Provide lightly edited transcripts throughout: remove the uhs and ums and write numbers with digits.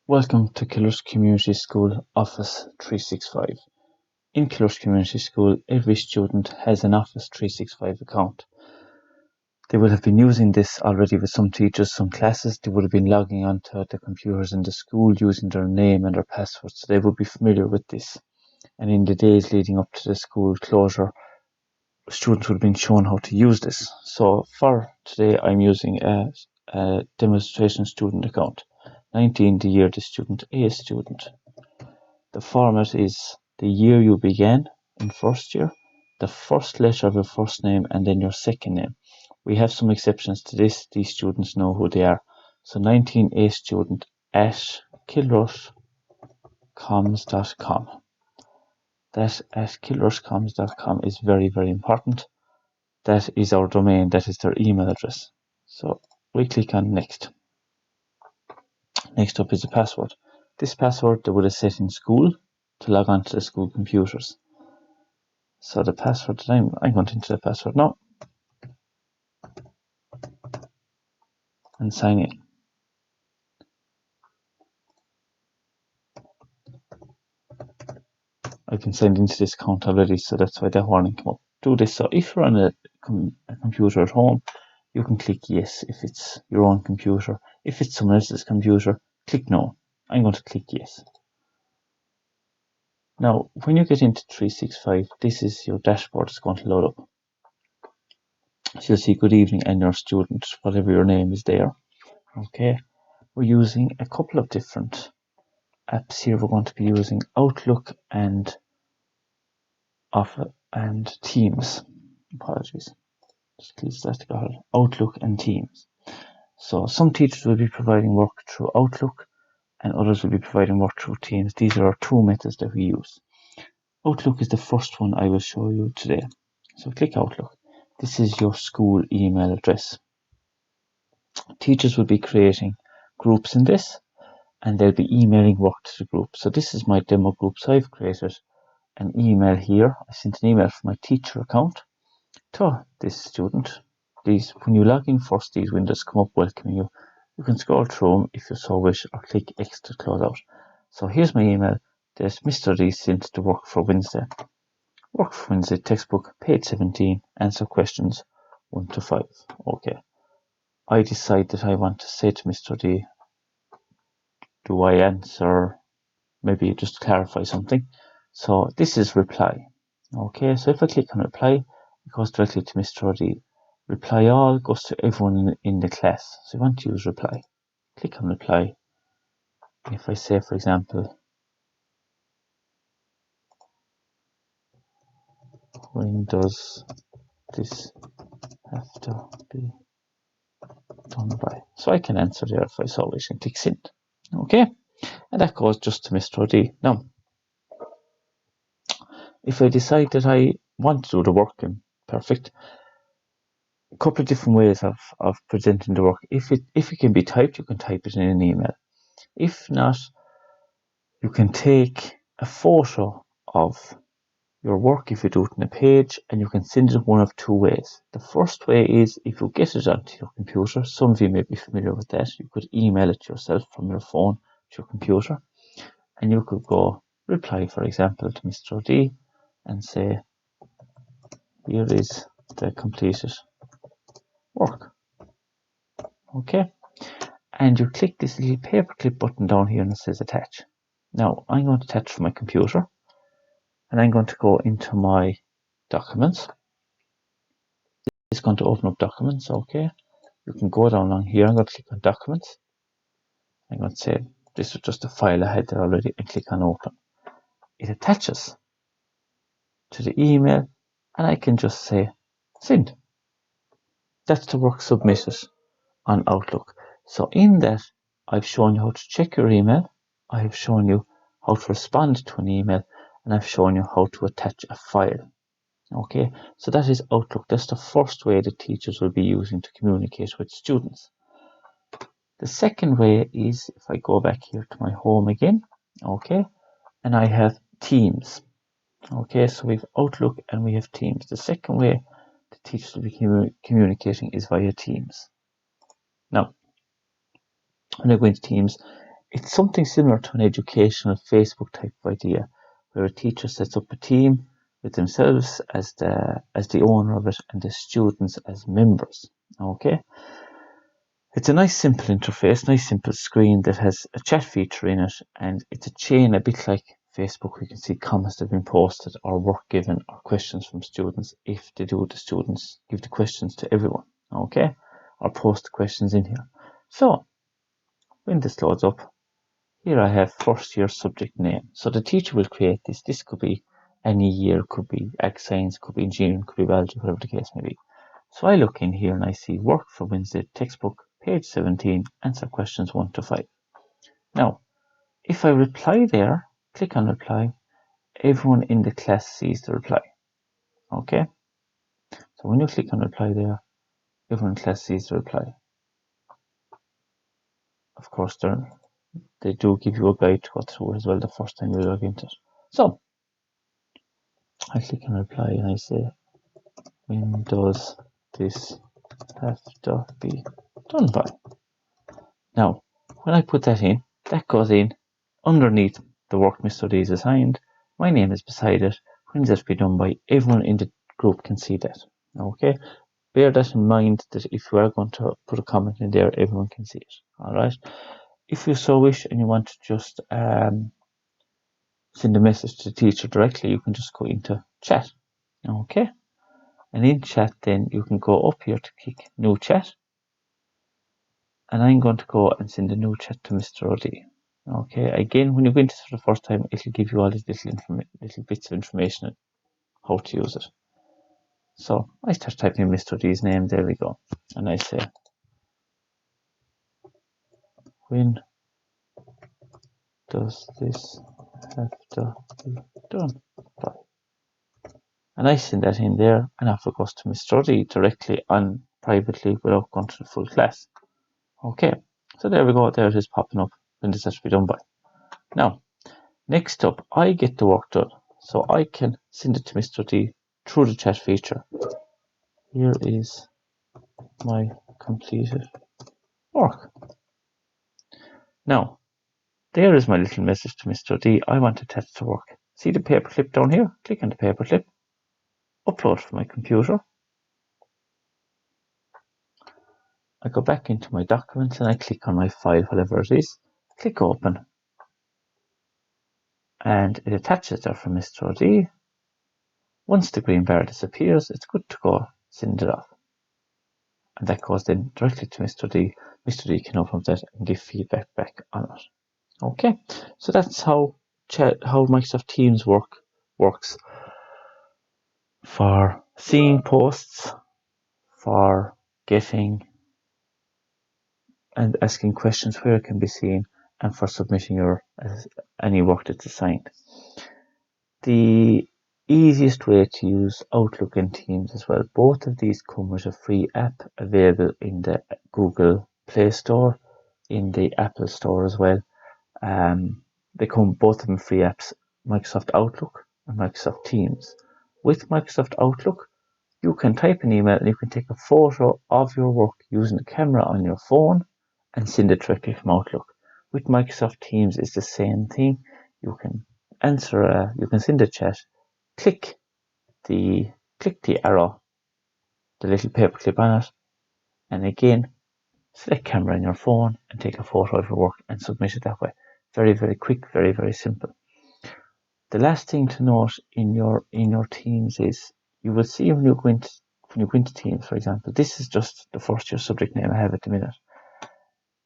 Welcome to Kilrush Community School Office 365. In Kilrush Community School, every student has an Office 365 account. They will have been using this already with some teachers, some classes. They would have been logging onto the computers in the school using their name and their password, so they would be familiar with this. And in the days leading up to the school closure, students would have been shown how to use this. So for today, I'm using a demonstration student account. 19, the year the student, A student. The format is the year you began in first year, the first letter of your first name, and then your second name. We have some exceptions to this. These students know who they are. So 19A student at kilrushcoms.com. That at kilrushcoms.com is very, very important. That is our domain. That is their email address. So we click on next. Next up is the password. This password they would have set in school to log on to the school computers. So the password that I'm going to enter the password now and sign in. I've been signed into this account already, so that's why that warning came up. Do this. So if you're on a computer at home, you can click yes if it's your own computer. If it's someone else's computer, click no. I'm going to click yes. Now, when you get into 365, this is your dashboard that's going to load up. So you'll see good evening and your student, whatever your name is there. Okay, we're using a couple of different apps here. We're going to be using Outlook and Teams. Apologies. Outlook and Teams. So some teachers will be providing work through Outlook and others will be providing work through Teams. These are our two methods that we use. Outlook is the first one I will show you today. So click Outlook. This is your school email address. Teachers will be creating groups in this and they'll be emailing work to the group. So this is my demo group. So I've created an email here. I sent an email from my teacher account to this student. These, when you log in first, these windows come up welcoming you. You can scroll through them if you so wish or click X to close out. So here's my email. There's Mr. D sent the work for Wednesday. Work for Wednesday textbook, page 17, answer questions 1 to 5. Okay. I decide that I want to say to Mr. D, do I answer, maybe just clarify something. So this is reply. Okay, so if I click on reply, it goes directly to Mr. D. Reply all goes to everyone in the class. So you want to use reply. Click on reply. If I say, for example, when does this have to be done by? So I can answer there if I so wish and click send. Okay, and that goes just to Mr. D. Now, if I decide that I want to do the work, then perfect. A couple of different ways of presenting the work. If it can be typed, you can type it in an email. If not, you can take a photo of your work if you do it on a page, and you can send it one of two ways. The first way is if you get it onto your computer. Some of you may be familiar with that. You could email it yourself from your phone to your computer, and you could go reply, for example, to Mr. D and say, here is the completed work. Okay, and you click this little paperclip button down here and it says attach. Now I'm going to attach from my computer and I'm going to go into my documents. It's going to open up documents. Okay, you can go down along here. I'm going to click on documents. I'm going to say this is just a file I had there already and click on open. It attaches to the email and I can just say send. That's the work submitted on Outlook. So in that, I've shown you how to check your email, I have shown you how to respond to an email, and I've shown you how to attach a file. Okay, so that is Outlook. That's the first way that teachers will be using to communicate with students. The second way is if I go back here to my home again, okay, and I have Teams. Okay, so we have Outlook and we have Teams. The second way the teachers will be communicating is via Teams. Now, when I go into Teams, It's something similar to an educational Facebook type of idea, where a teacher sets up a team with themselves as the owner of it and the students as members. Okay, it's a nice simple interface, nice simple screen that has a chat feature in it, and it's a chain a bit like Facebook. We can see comments that have been posted or work given or questions from students. If they do, the students give the questions to everyone, okay, or post the questions in here. So when this loads up, here I have first year subject name. So the teacher will create this. This could be any year, could be ag science, could be engineering, could be biology, whatever the case may be. So I look in here and I see work for Wednesday textbook, page 17, answer questions 1 to 5. Now, if I reply there, click on reply, everyone in the class sees the reply. Okay? So when you click on reply there, everyone in class sees the reply. Of course, they do give you a guide to go through as well the first time you log into it. So I click on reply and I say, when does this have to be done by? Now, when I put that in, that goes in underneath the work Mr. D is assigned. My name is beside it. When does that be done by? Everyone in the group can see that. Okay? Bear that in mind that if you are going to put a comment in there, everyone can see it. Alright? If you so wish and you want to just send a message to the teacher directly, you can just go into chat. Okay? And in chat then you can go up here to click new chat. And I'm going to go and send a new chat to Mr. O'D. Okay, again, when you go into this for the first time, it'll give you all these little bits of information on how to use it. So I start typing in Mr. O'D's name, there we go. And I say, when does this have to be done by? And I send that in there, and off it goes to Mr. O'D directly on privately without going to the full class. Okay, so there we go, there it is popping up, when this has to be done by. Now, next up, I get the work done, so I can send it to Mr. D through the chat feature. Here is my completed work. Now, there is my little message to Mr. D. I want to test the work. See the paperclip down here? Click on the paperclip, upload from my computer. I go back into my documents and I click on my file, whatever it is. Click open. And it attaches there from Mr. D. Once the green bar disappears, it's good to go send it off. And that goes then directly to Mr. D. Mr. D can open that and give feedback back on it. Okay, so that's how Microsoft Teams works for seeing posts, for getting and asking questions where it can be seen, and for submitting any work that's assigned. The easiest way to use Outlook and Teams as well. Both of these come with a free app available in the Google Play Store, in the Apple Store as well. They come both of them free apps, Microsoft Outlook and Microsoft Teams. With Microsoft Outlook, you can type an email and you can take a photo of your work using the camera on your phone and send it directly from Outlook. With Microsoft Teams, it's the same thing. You can you can send a chat, click the arrow, the little paperclip on it, and again, select camera on your phone and take a photo of your work and submit it that way. Very, very quick, very, very simple. The last thing to note in your Teams is you will see when you go into Teams, for example, this is just the first year subject name I have at the minute.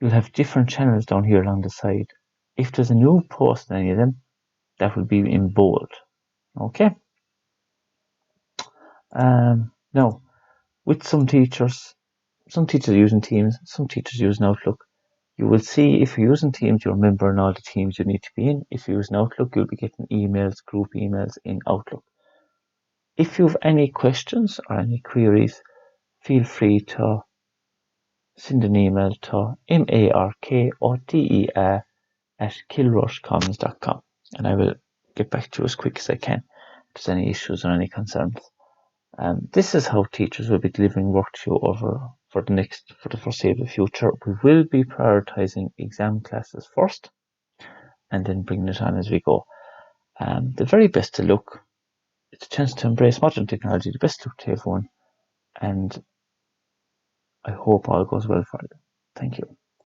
You'll have different channels down here along the side. If there's a new post in any of them, that will be in bold. Okay. Now, with some teachers are using Teams, some teachers are using Outlook. You will see if you're using Teams, you're a member in all the teams you need to be in. If you're using Outlook, you'll be getting emails, group emails in Outlook. If you have any questions or any queries, feel free to send an email to markodea@kilrushcommons.com, and I will get back to you as quick as I can if there's any issues or any concerns. This is how teachers will be delivering work to you over for the foreseeable future. We will be prioritising exam classes first, and then bringing it on as we go. The very best of luck. It's a chance to embrace modern technology. The best luck to everyone, and I hope all goes well for you. Thank you.